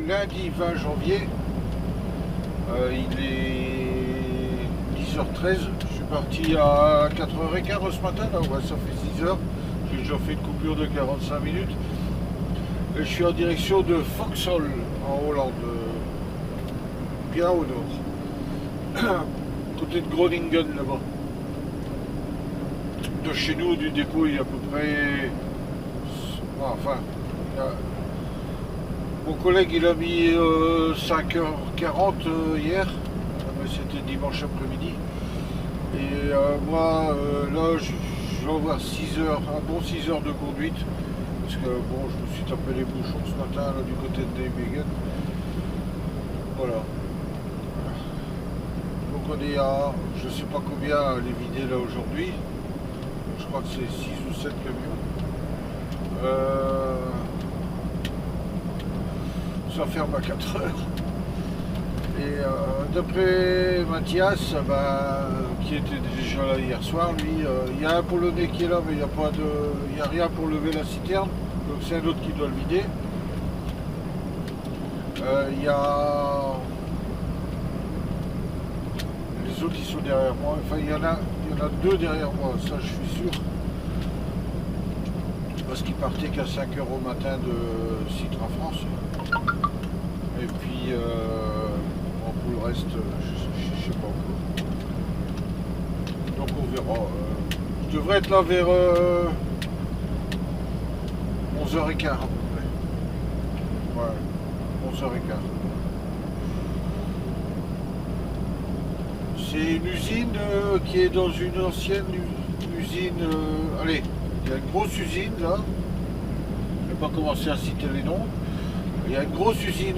Lundi 20 janvier, il est 10h13, je suis parti à 4h15 ce matin, là, ouais, ça fait 6h, j'ai déjà fait une coupure de 45 minutes, et je suis en direction de Vauxhall en Hollande, bien au nord, côté de Groningen là-bas. De chez nous, du dépôt, il y a à peu près, enfin, mon collègue il a mis 5h40 hier, mais c'était dimanche après-midi. Et moi là je vais avoir 6 heures, un bon 6 heures de conduite. Parce que bon, je me suis tapé les bouchons ce matin là, du côté de Nijmegen. Voilà. Donc on est à je sais pas combien les vider là aujourd'hui. Je crois que c'est 6 ou 7 camions. Ça ferme à 4 heures. Et d'après Mathias, qui était déjà là hier soir, lui, il y a un Polonais qui est là, mais il n'y a rien pour lever la citerne, donc c'est un autre qui doit le vider. Il y a les autres qui sont derrière moi, enfin il y en a deux derrière moi, ça je suis sûr. Parce qu'ils partaient qu'à 5 h au matin de Citra France. Et puis bon, pour le reste, je sais pas encore. Donc on verra. Je devrais être là vers 11h15 à peu près. Ouais, 11h15. C'est une usine qui est dans une ancienne usine. Allez, il y a une grosse usine là. Je ne vais pas commencer à citer les noms. Il y a une grosse usine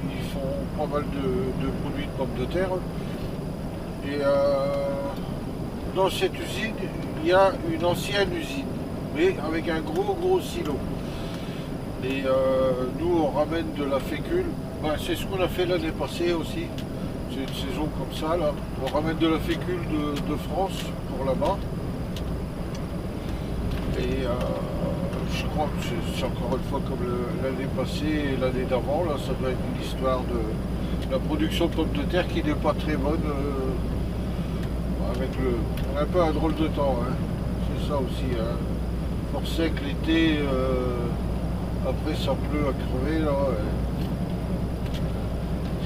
ils font pas mal de produits de pommes de terre. Et dans cette usine, il y a une ancienne usine, mais avec un gros silo. Et nous, on ramène de la fécule. C'est ce qu'on a fait l'année passée aussi. C'est une saison comme ça, là. On ramène de la fécule de France pour là-bas. Et je crois que c'est encore une fois comme l'année passée et l'année d'avant, là, ça doit être une histoire de la production de pommes de terre qui n'est pas très bonne. On a un peu un drôle de temps, hein. C'est ça aussi. Hein. Fort sec l'été, après ça pleut à crever là.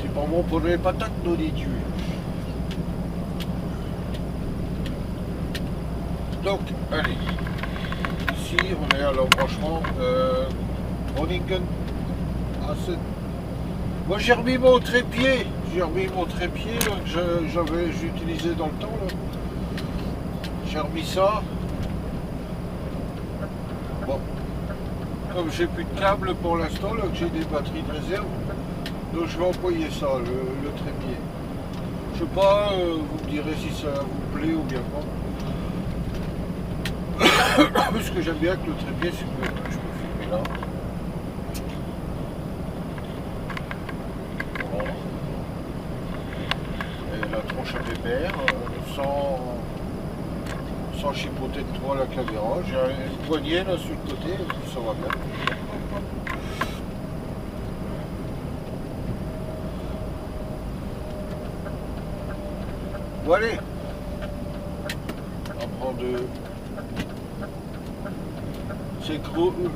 C'est pas bon pour les patates non tuer. Donc, allez. Ici, on est à l'embranchement Groningen. Moi j'ai remis mon trépied. J'ai remis mon trépied là, que j'ai utilisé dans le temps. J'ai remis ça. Bon. Comme j'ai plus de câbles pour l'instant, là, que j'ai des batteries de réserve, donc je vais employer ça, le trépied. Je sais pas, vous me direz si ça vous plaît ou bien pas. Ce que j'aime bien avec le trépied, c'est que je peux filmer là. Voilà. Et la tronche à pépère, sans chipoter de trop la caméra. J'ai une poignée là sur le côté, et puis ça va bien. Voilà. On prend de... C'est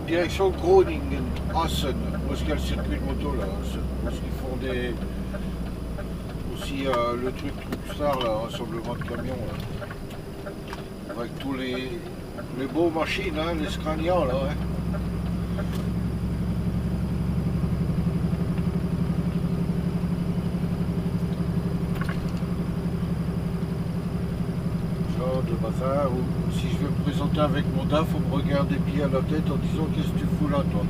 direction Groningen, Assen, parce qu'il y a le circuit de moto là, parce qu'ils font des... aussi le truc Star là, rassemblement de camions là. Avec tous les beaux machines, hein, les Scania là. Hein. pas ça. Ou si je veux me présenter avec mon DAF, on me regarde des pieds à la tête en disant qu'est-ce que tu fous là, toi.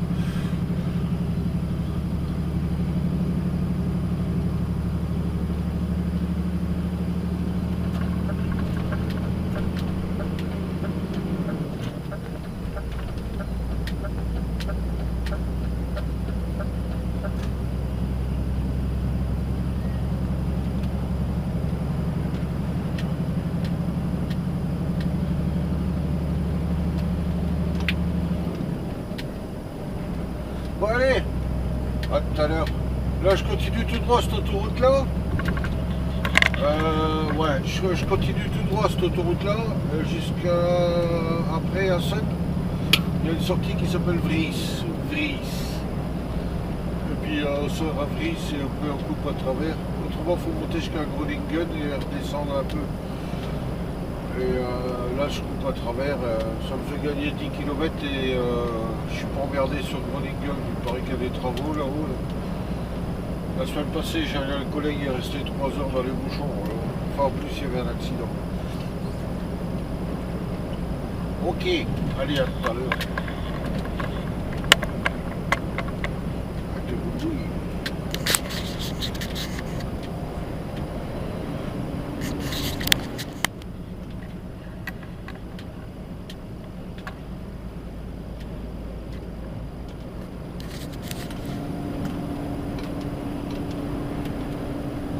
Bon allez, à tout à l'heure. Là je continue tout droit cette autoroute là. Ouais, je continue tout droit cette autoroute là jusqu'à après à Sun. Il y a une sortie qui s'appelle Vries. Et puis on sort à Vries et après on coupe à travers. Autrement il faut monter jusqu'à Groningen et redescendre un peu. Et là je coupe à travers, ça me fait gagner 10 km et je suis pas emmerdé sur Groningen, il paraît qu'il y a des travaux là-haut. Là. La semaine passée j'ai un collègue qui est resté 3 heures dans les bouchons, enfin en plus il y avait un accident. Ok, allez à tout à l'heure.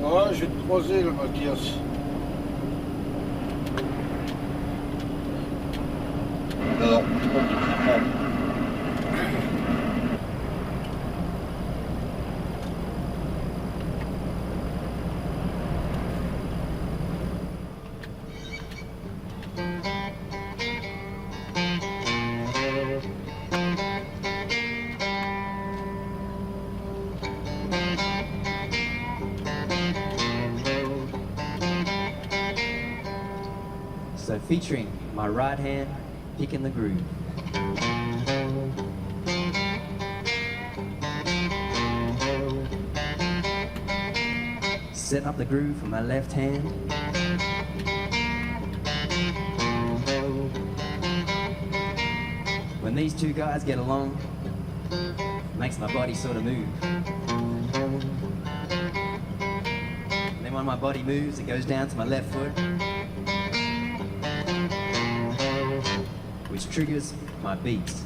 Ouais, je vais te croiser le Mathias. Non. So featuring my right hand picking the groove. Setting up the groove for my left hand. When these two guys get along, makes my body sort of move. Then when my body moves, it goes down to my left foot, which triggers my beats.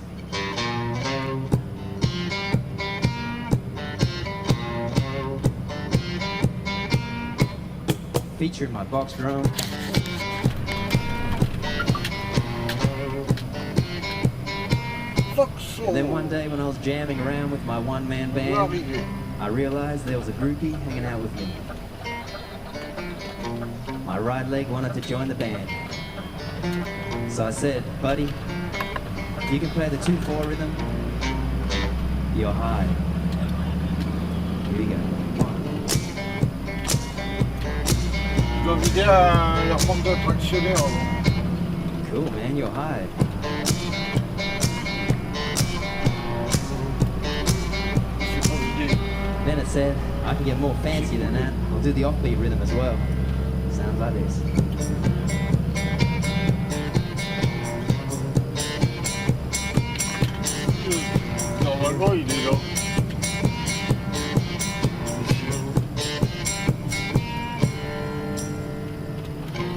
Featuring my box drum. And then one day when I was jamming around with my one-man band, I realized there was a groupie hanging out with me. My right leg wanted to join the band. So I said, buddy, if you can play the 2/4 rhythm, you're high. Here we go. Je dois vider la pompe de tractionnaire avant. Cool, man, you're high. C'est pas vidé. Then it said, I can get more fancy than that. I'll do the offbeat rhythm as well. Sounds like this. Normalement, il est là.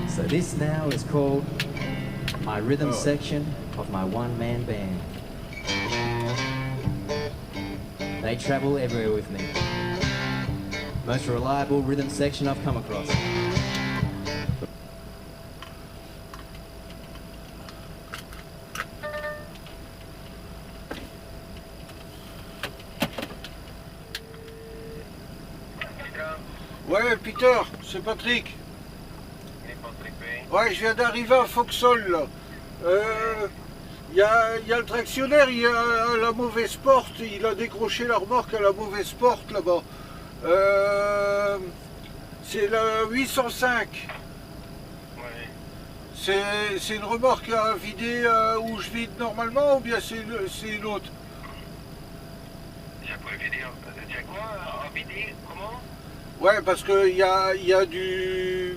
So this now is called my rhythm section of my one-man band. They travel everywhere with me. Most reliable rhythm section I've come across. Ouais, Peter, c'est Patrick. Ouais, je viens d'arriver à Foxhall, là. Il y a le tractionnaire, il y a la mauvaise porte, il a décroché la remorque à la mauvaise porte, là-bas. C'est la 805. Ouais. C'est une remorque à vider où je vide normalement, ou bien c'est l'autre? J'ai pas vider. C'est quoi? En vider? Comment? Ouais, parce qu'il y a du...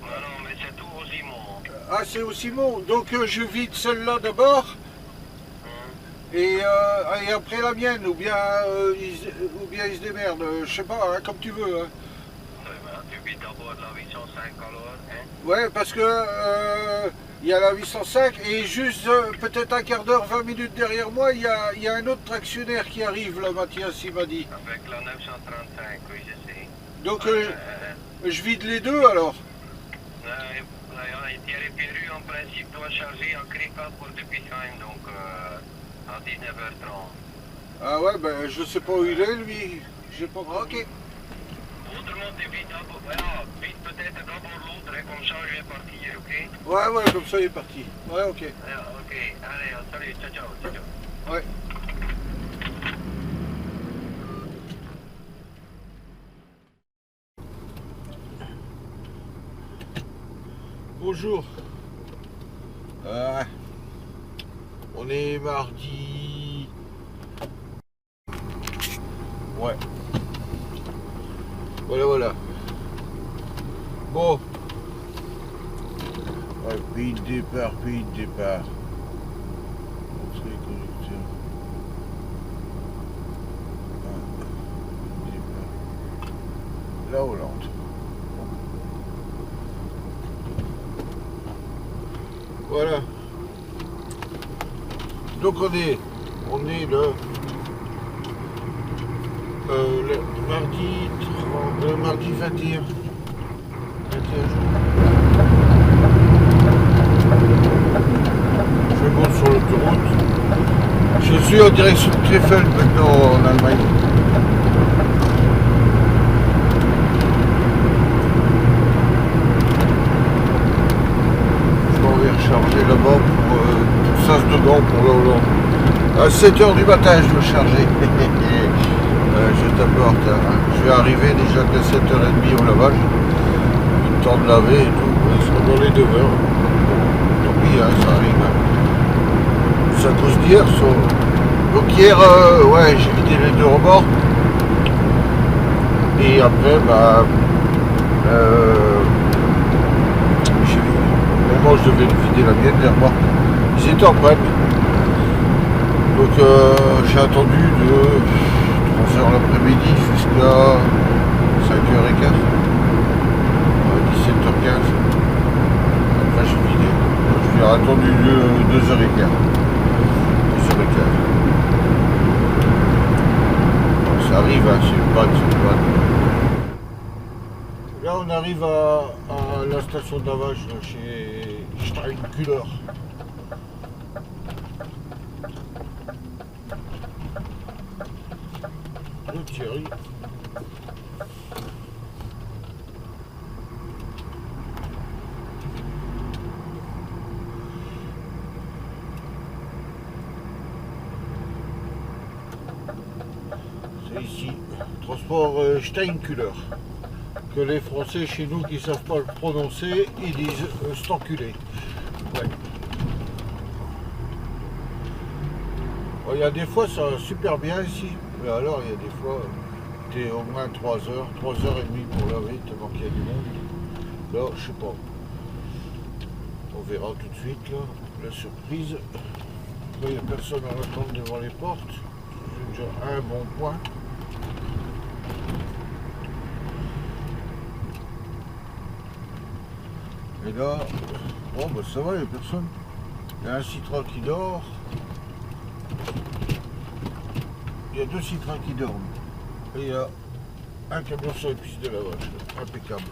Non, mais c'est tout aussi, mon. Ah, c'est aussi bon. Donc je vide celle-là d'abord et après la mienne, ou bien ils se démerdent. Je sais pas, hein, comme tu veux. Hein. Tu vis d'abord la 805 alors, hein? Ouais, parce que il y a la 805 et juste peut-être un quart d'heure, 20 minutes derrière moi, il y a un autre tractionnaire qui arrive là, Mathias, il m'a dit. Avec la 935, oui, je sais. Donc je vide les deux alors. Thierry Perru, en principe, doit charger en Kripa pour depuis Saint, donc à 19h30. Ah ouais, ben je sais pas où il est lui. J'ai pas. Ok. Autrement, tu vis d'abord, voilà, vite peut-être d'abord l'autre, hein, comme ça je vais partir, ok? Ouais, ouais, comme ça il est parti. Ouais, ok. Ok, allez, salut, ciao, ciao, ciao, ciao. Ouais. Bonjour. On est mardi. Ouais. Voilà. Bon. Ouais, pays de départ. Entrée conducteur. Départ. La Hollande. Voilà. Donc on est le mardi 21. 21 jours. Je monte sur l'autoroute. Je suis en direction de Krefeld maintenant en Allemagne. Je m'en vais recharger là-bas pour Saint-Denis pour la Hollande. À 7h du matin je dois charger. Je t'apporte. Je vais arriver déjà qu'à 7h30 au lavage. Le temps de laver et tout. Ça sera dans les 2 heures. Tant pis, hein, ça arrive. C'est à cause d'hier. Donc hier, ouais, j'ai vidé les 2 remords. Et après, bah, au moment où je devais vider la mienne, les remords, ils étaient en panne. Donc j'ai attendu de 3h l'après-midi jusqu'à 5h15. 17h15. Après j'ai vidé. J'ai attendu 2h15. 2h15. Ça arrive, hein, c'est une panne. Là on arrive à la station de lavage là, chez Steinkuller. Le Thierry. C'est ici, transport Steinkuller. Que les Français chez nous qui ne savent pas le prononcer, ils disent c'est enculé. Ouais. Bon, il y a des fois ça va super bien ici, mais alors il y a des fois t'es au moins 3 heures, 3h30 pour laver tellement qu'il y a du monde. Là, je sais pas. On verra tout de suite là, la surprise. Là, il n'y a personne en attente devant les portes. C'est déjà un bon point. Et là, bon bah ça va, il n'y a personne. Il y a un Citroën qui dort. Il y a 2 Citroëns qui dorment. Et il y a un camion sur les pistes de lavage. Impeccable.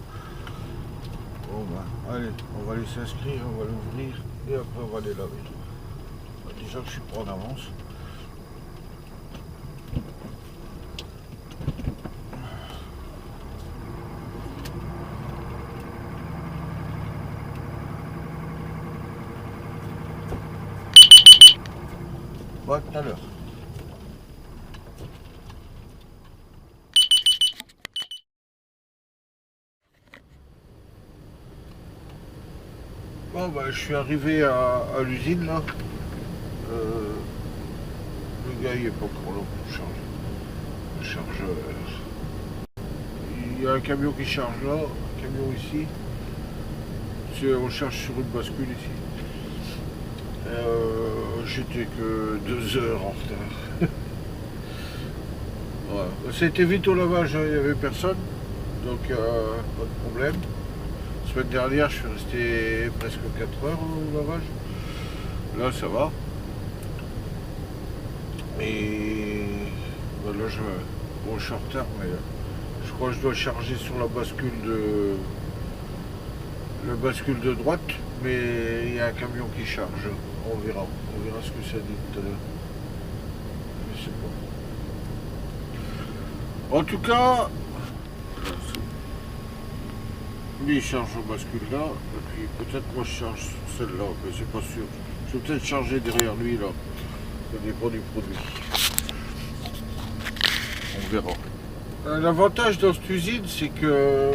Bon bah, allez, on va les s'inscrire, on va l'ouvrir et après on va les laver. Déjà que je suis pas en avance. Bon, à tout à l'heure. Bon bah je suis arrivé à l'usine là. Le gars il est pas encore là pour charger. Le chargeur. Il y a un camion qui charge là, un camion ici. On cherche sur une bascule ici. J'étais que 2 heures en retard. Voilà. C'était vite au lavage, hein, il n'y avait personne, donc pas de problème. La semaine dernière, je suis resté presque 4 heures au lavage. Là, ça va. Et là, bon, je suis en retard, mais je crois que je dois charger sur la bascule de droite, mais il y a un camion qui charge. On verra ce que ça dit tout à l'heure. Je sais pas. En tout cas, lui il charge la bascule là, et puis peut-être moi je charge celle-là, mais c'est pas sûr. Je vais peut-être charger derrière lui là. Ça dépend du produit. On verra. L'avantage dans cette usine, c'est que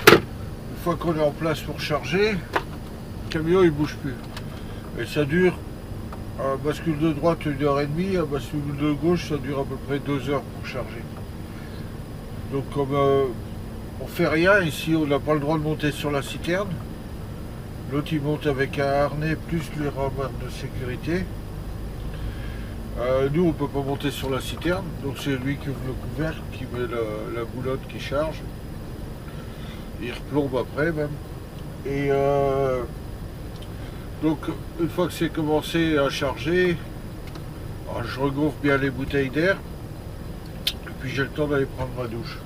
une fois qu'on est en place pour charger, le camion il bouge plus. Et ça dure, à bascule de droite 1h30, à bascule de gauche ça dure à peu près 2 heures pour charger. Donc comme on fait rien ici, on n'a pas le droit de monter sur la citerne. L'autre il monte avec un harnais plus les ramarres de sécurité. Nous on peut pas monter sur la citerne, donc c'est lui qui ouvre le couvercle, qui met la boulotte qui charge. Il replombe après même. Et donc une fois que c'est commencé à charger, je regonfle bien les bouteilles d'air. Et puis j'ai le temps d'aller prendre ma douche.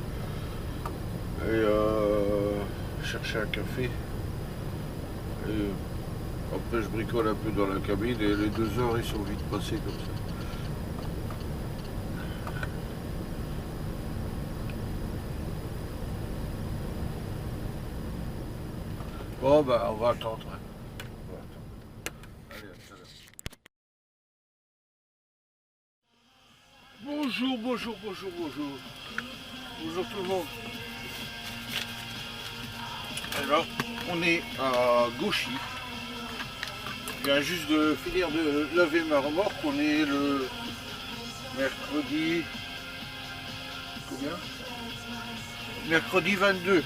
Et chercher un café. Et après je bricole un peu dans la cabine et les 2 heures ils sont vite passés comme ça. Bon bah on va attendre. Allez, à tout à l'heure. Bonjour. Bonjour tout le monde. Alors, on est à Gauchy. Je viens juste de finir de laver ma remorque. On est le mercredi. Combien? Mercredi 22.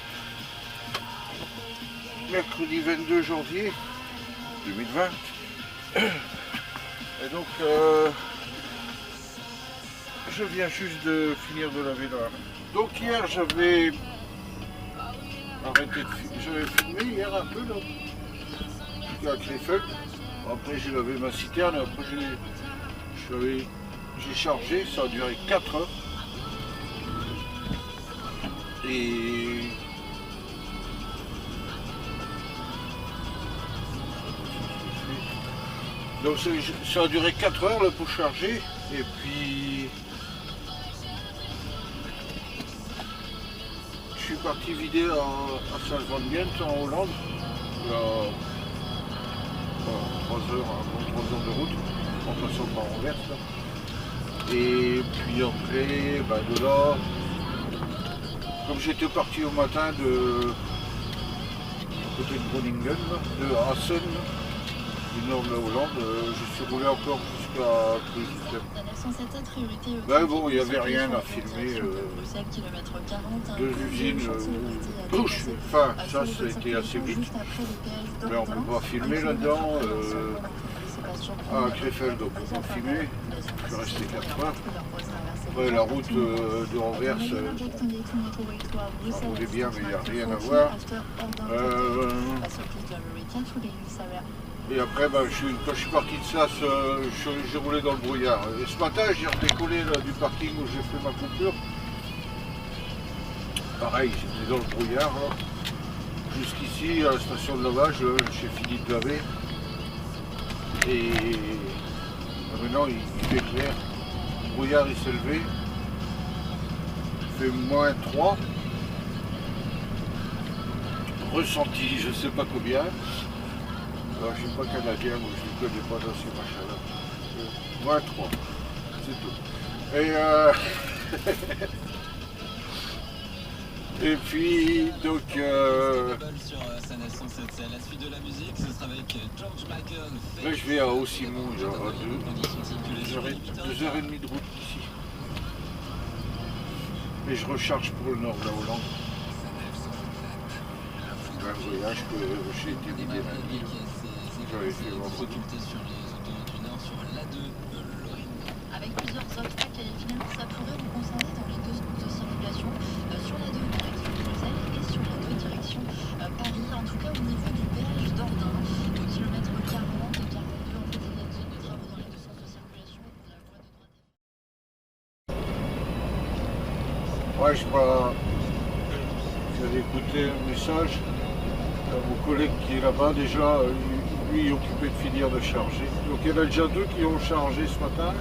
Mercredi 22 janvier 2020. Et donc, je viens juste de finir de laver la. Donc hier j'avais arrêté de filmer, j'avais filmé hier un peu là, à Krefeld. Après j'ai lavé ma citerne, après j'ai chargé, ça a duré 4 heures. Et donc ça a duré 4 heures là, pour charger. Et puis je suis parti vider à Saint-Van-Gent en Hollande. Il y a 3 heures de route en passant par Anvers. Là. Et puis après, de là, comme j'étais parti au matin de côté de Groningen, de Assen, du nord de la Hollande, je suis roulé encore jusqu'à Kruisem. Ben bon, il n'y avait rien à filmer. 2 usines, enfin ça c'était assez vite. Mais on ne peut pas filmer là-dedans. À Krefeld, on peut pas filmer. Je suis resté 4 heures. Après la route de Anvers, ça roulait bien, mais il n'y a rien à voir. Et après, quand je suis parti de Sass, j'ai roulé dans le brouillard. Et ce matin, j'ai redécollé là, du parking où j'ai fait ma coupure. Pareil, j'étais dans le brouillard. Jusqu'ici, à la station de lavage, j'ai fini de laver. Et maintenant, il fait clair. Le brouillard, il s'est levé. Il fait -3. Ressenti, je ne sais pas combien. Alors, je ne suis pas canadien, moi je ne connais pas dans ces machins-là. -3, c'est tout. Et puis, donc. Là, je vais à Hauts-Simon, il y aura 2h30 de route d'ici. Et je recharge pour le nord de la Hollande. voyage que j'ai été vidé lundi. J'avais fait vendredi. Avec plusieurs obstacles et finalement ça pourrait vous concerner dans les deux sens de circulation sur la 2 direction Bruxelles et sur la 2 direction Paris. En tout cas au niveau du péage d'Ordin, au kilomètre 40 et 42, en fait il y a une zone de travaux dans les deux sens de circulation où la voie de droite est... Ouais, je crois. J'avais écouté un message. Mon collègue qui est là-bas déjà, lui est occupé de finir de charger. Donc il y en a déjà 2 qui ont chargé ce matin,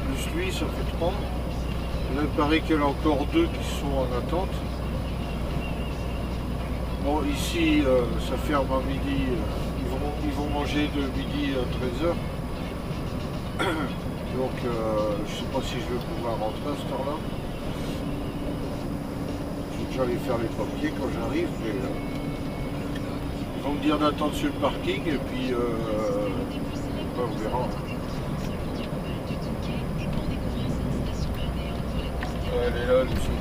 plus lui, ça fait 3. Et là il paraît qu'il y en a encore 2 qui sont en attente. Bon ici ça ferme à midi, ils vont manger de midi à 13h. Donc je sais pas si je vais pouvoir rentrer à cette heure-là. Je vais déjà aller faire les papiers quand j'arrive. Mais, ils vont me dire d'attendre sur le parking et puis on verra. Elle est là, Lucie.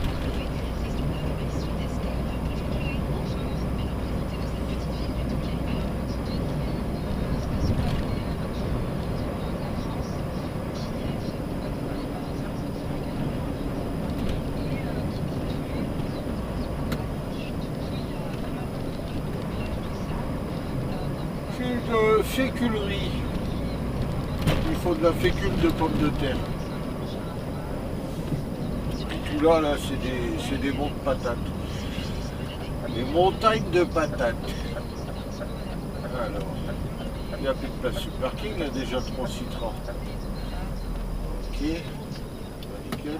De féculerie. Il faut de la fécule de pommes de terre. Et tout là, c'est des monts de patates. Des montagnes de patates. Alors, il n'y a plus de place sur le parking, il y a déjà 3 citrons. Ok, nickel.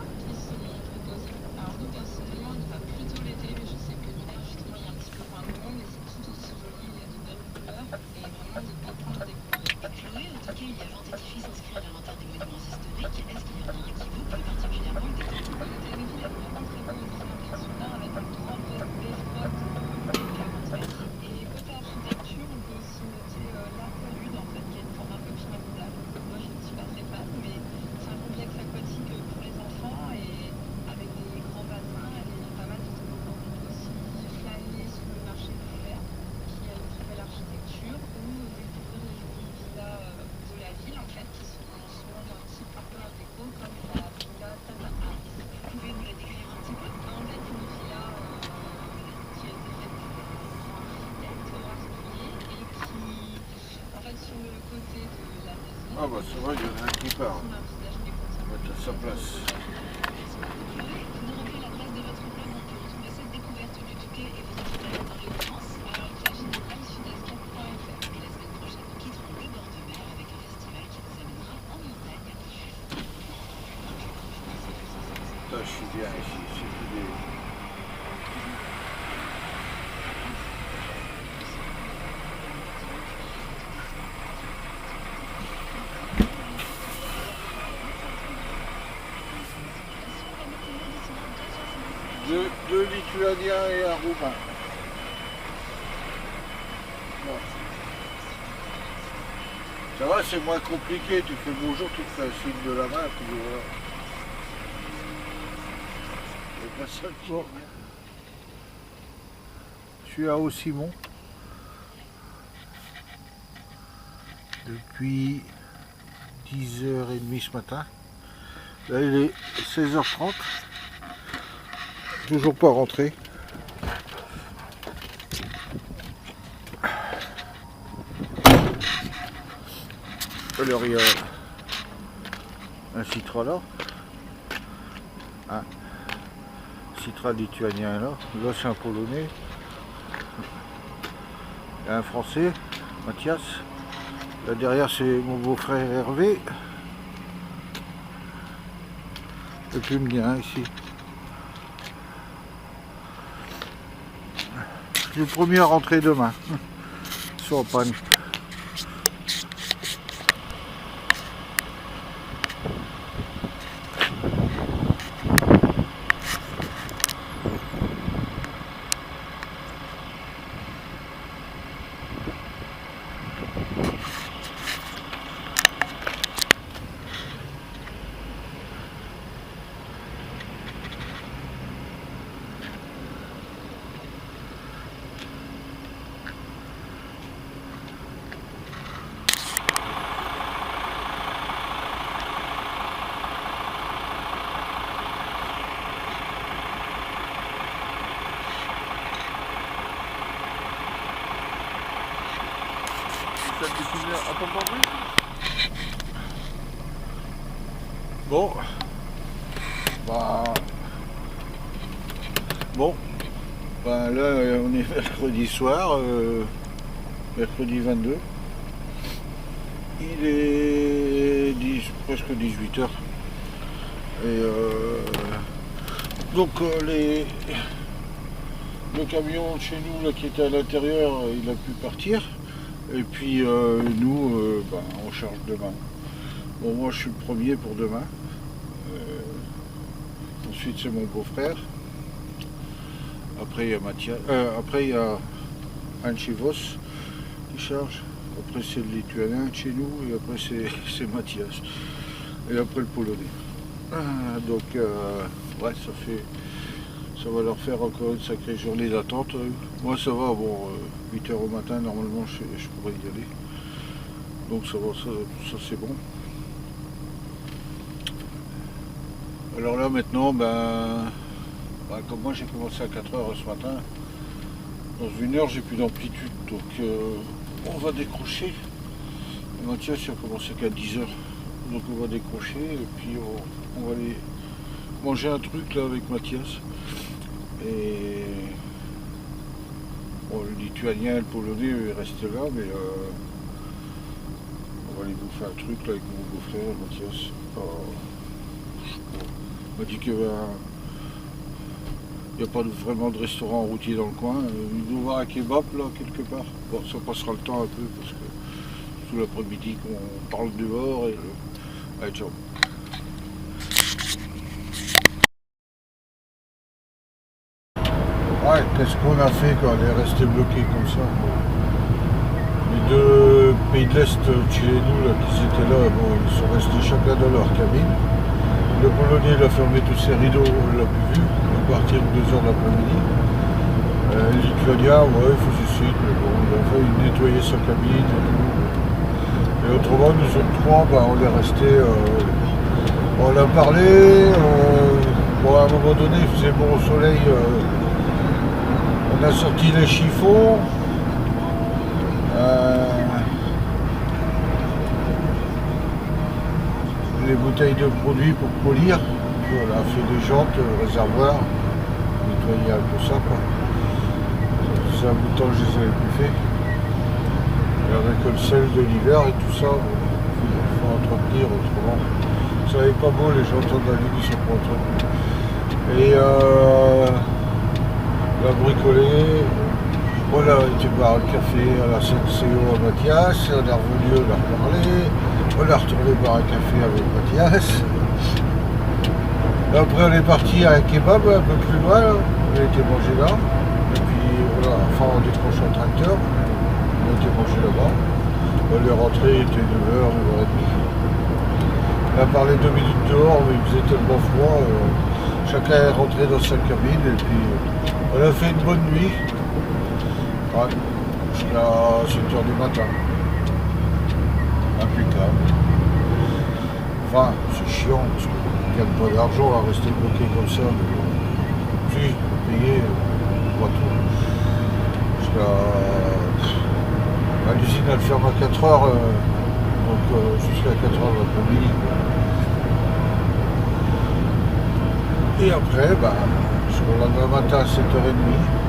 Ah bah ça va, il y en a un qui part. On va mettre à sa place. Putain, je suis bien ici, c'est plus des... Deux Lituaniens et un Roumain. Bon. Ça va, c'est moins compliqué. Tu fais bonjour, tu te fais un signe de la main, puis voilà. C'est pas ça qui est bien. Je suis à Haut-Simon. Depuis 10h30 ce matin. Là, il est 16h30. Toujours pas rentré. Alors il y a un citra là. Un citra lituanien là. Là c'est un polonais. Il y a un français, Mathias. Là derrière c'est mon beau-frère Hervé. Et puis le mien ici. Je suis le premier à rentrer demain. Ils sont en panne. t'as découvert à ton bruit. Bon. Bah. Bon. Bah là, on est mercredi soir, mercredi 22. Il est presque 18h. Et donc le camion de chez nous là, qui était à l'intérieur, il a pu partir. Et puis nous, on charge demain. Bon, moi je suis le premier pour demain. Ensuite c'est mon beau-frère. Après il y a Mathias. Après il y a un de chez Voss qui charge. Après c'est le Lituanien de chez nous. Et après c'est Mathias. Et après le Polonais. Donc ouais, ça va leur faire encore une sacrée journée d'attente. Moi ça va, bon, 8h au matin normalement je pourrais y aller. Donc ça va, ça c'est bon. Alors là maintenant, comme moi j'ai commencé à 4h ce matin, dans une heure j'ai plus d'amplitude, donc on va décrocher. Et Mathias il a commencé qu'à 10h, donc on va décrocher et puis on va aller manger un truc là avec Mathias. Et bon, le Lituanien et le Polonais ils restent là, mais on va aller bouffer un truc là avec mon beau-frère Mathias. On m'a dit qu'il n'y a pas vraiment de restaurant routier dans le coin. Il doit y avoir un kebab là quelque part. Bon, ça passera le temps un peu parce que tout l'après-midi qu'on parle dehors et allez, ciao. Ouais, qu'est-ce qu'on a fait quand on est resté bloqué comme ça? Les deux pays de l'Est chez nous là, qui étaient là, bon, ils sont restés chacun dans leur cabine. Le Polonais il a fermé tous ses rideaux, on l'a plus vu, à partir de 2h de l'après-midi. Le Lituanien, ouais, il faisait suite, mais bon, il a failli nettoyer sa cabine et tout. Et autrement, nous autres trois, on est restés, on a parlé, bon, à un moment donné, il faisait bon soleil, on a sorti les chiffons. Les bouteilles de produits pour polir. On a fait des jantes, réservoirs, nettoyer un peu ça quoi. C'est un bout de temps que je les avais plus fait. Et avec le sel de l'hiver et tout ça, il faut entretenir autrement. Ça n'est pas beau les jantes de la ville qui sont pas entretenues. Et on a bricolé. On a été boire le café à la CNCO à Mathias, on est revenu, on a reparlé. On a retourné boire un café avec Mathias. Et après on est parti à un kebab un peu plus loin, là. On a été mangé là. Et puis voilà, enfin on décroche un tracteur. On a été mangé là-bas. On est rentré, il était 9h, 9h30. On a parlé 2 minutes dehors, mais il faisait tellement froid. Chacun est rentré dans sa cabine et puis on a fait une bonne nuit. Ouais, jusqu'à 7h du matin. Impeccable. Enfin, c'est chiant parce qu'on ne gagne pas d'argent à rester bloqué comme ça. Mais bon, si, payer, pas tout. Jusqu'à. L'usine elle ferme à 4h, donc jusqu'à 4h de l'après-midi. Et après, jusqu'au lendemain matin à 7h30.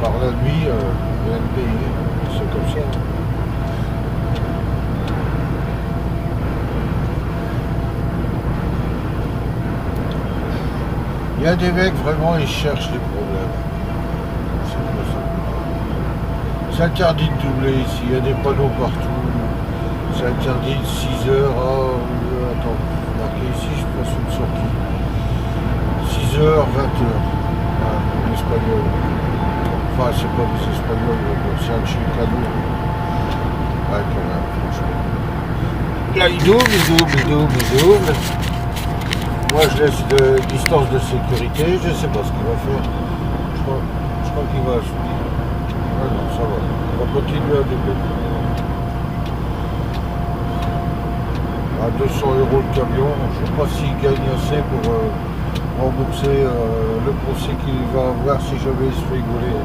Par la nuit, rien de payé, c'est comme ça. Il y a des mecs vraiment, ils cherchent des problèmes. C'est pas ça. C'est interdit de doubler ici, il y a des panneaux partout. C'est interdit de 6h à... attends, marqué ici, je passe une sortie. 6h, 20h. En espagnol. Enfin, c'est pas des Espagnols, c'est un Chicano. Ouais, quand même, franchement. Là, il double. Moi, je laisse de distance de sécurité, je sais pas ce qu'il va faire. Je crois qu'il va subir. Ah non, ça va. On va continuer à doubler. À 200 € le camion, je sais pas s'il gagne assez pour rembourser le procès qu'il va avoir si jamais il se fait gauler.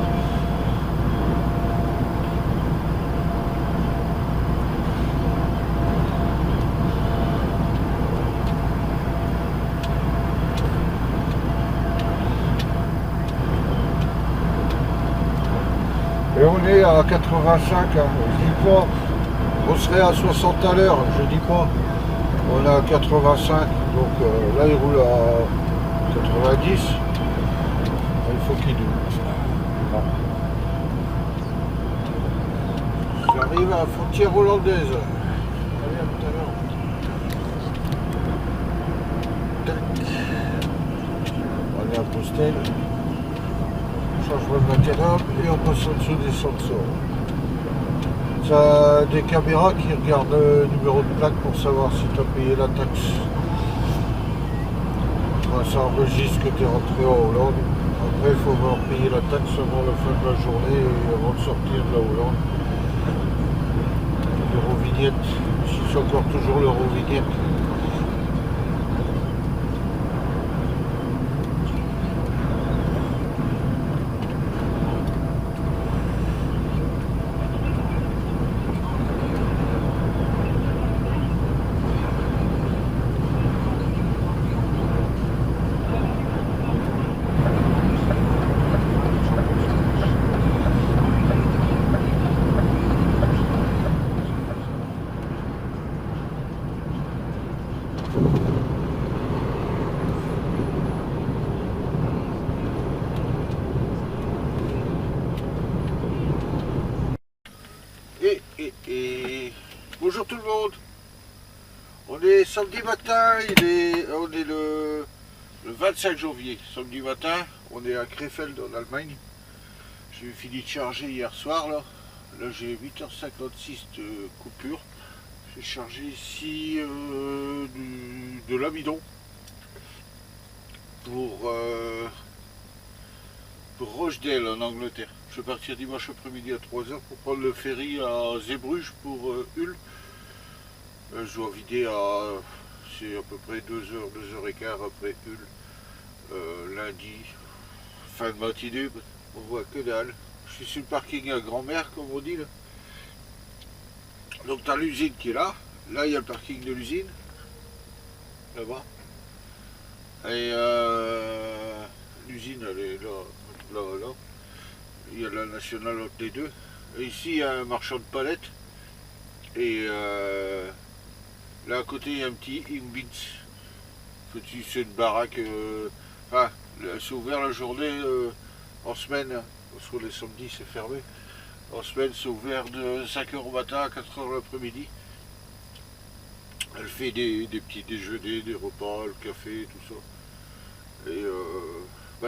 on est à 85, hein. Je dis pas, on serait à 60 à l'heure, je dis pas. On est à 85, donc là il roule à 90. Il faut qu'il double. J'arrive à la frontière hollandaise. Allez, à tout à l'heure. On est à Postel. Changement de matériel et on passe en dessous des sensors. Ça a des caméras qui regardent le numéro de plaque pour savoir si tu as payé la taxe. Ça enregistre que tu es rentré en Hollande. Après, il faut avoir payé la taxe avant la fin de la journée et avant de sortir de la Hollande. L'Eurovignette, si c'est encore toujours l'Eurovignette. Bonjour tout le monde. On est samedi matin, on est le 25 janvier. Samedi matin, on est à Krefeld en Allemagne. J'ai fini de charger hier soir là. Là j'ai 8h56 de coupure. J'ai chargé ici de l'amidon pour Rochdale en Angleterre. Je vais partir dimanche après-midi à 3h pour prendre le ferry à Zeebrugge pour Hull. Je dois vider c'est à peu près 2h, 2h15 après Hull. Lundi, fin de matinée, on voit que dalle. Je suis sur le parking à grand-mère, comme on dit là. Donc tu as l'usine qui est là. Là il y a le parking de l'usine. Là-bas. Et l'usine elle est là. Il y a la nationale entre les deux. Et ici il y a un marchand de palettes. Et là à côté il y a un petit Imbits. C'est une baraque. C'est ouvert la journée en semaine. Parce que les samedis c'est fermé. En semaine c'est ouvert de 5h au matin à 4h l'après-midi. Elle fait des petits déjeuners, des repas, le café, tout ça. Et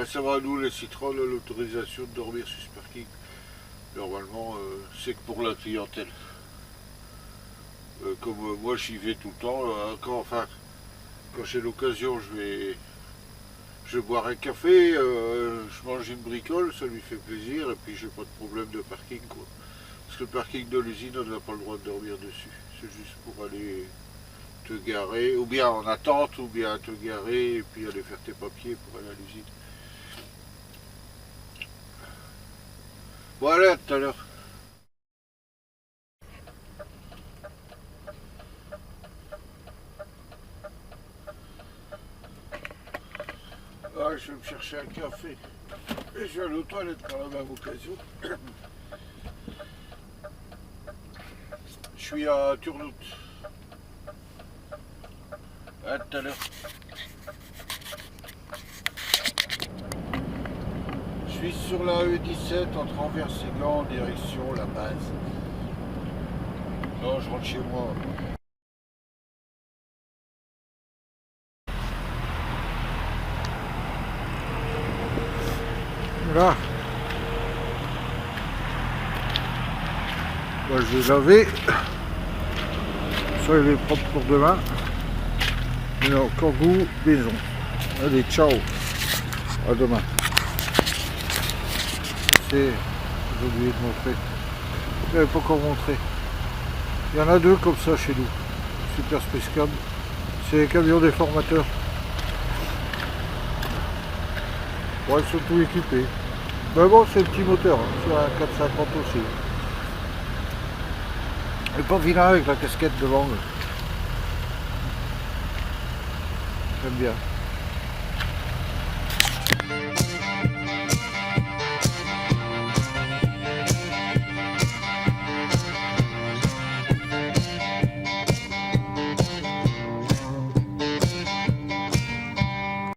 ça va, nous les citrons, l'autorisation de dormir sur ce parking. Normalement c'est que pour la clientèle. Comme moi j'y vais tout le temps, quand j'ai l'occasion je vais boire un café, je mange une bricole, ça lui fait plaisir et puis j'ai pas de problème de parking quoi. Parce que le parking de l'usine on n'a pas le droit de dormir dessus, c'est juste pour aller te garer, ou bien en attente, ou bien te garer et puis aller faire tes papiers pour aller à l'usine. Voilà, tout à l'heure. Ah, je vais me chercher un café. Et je vais aller aux toilettes par la même occasion. Je suis à Turnhout. À tout à l'heure. Je suis sur la E17 entre Anvers et Gand en direction la base. Non, je rentre chez moi. Là, je vais laver. Ça il est propre pour demain. Mais encore goût maison. Allez, ciao. À demain. J'ai oublié de montrer. Je n'avais pas encore montré. Il y en a deux comme ça chez nous. Super Space Cab. C'est les camions des formateurs. Bon, ils sont tous équipés. Mais bon, c'est un petit moteur, hein, sur un 450 aussi. Et pas vilain avec la casquette devant. J'aime bien.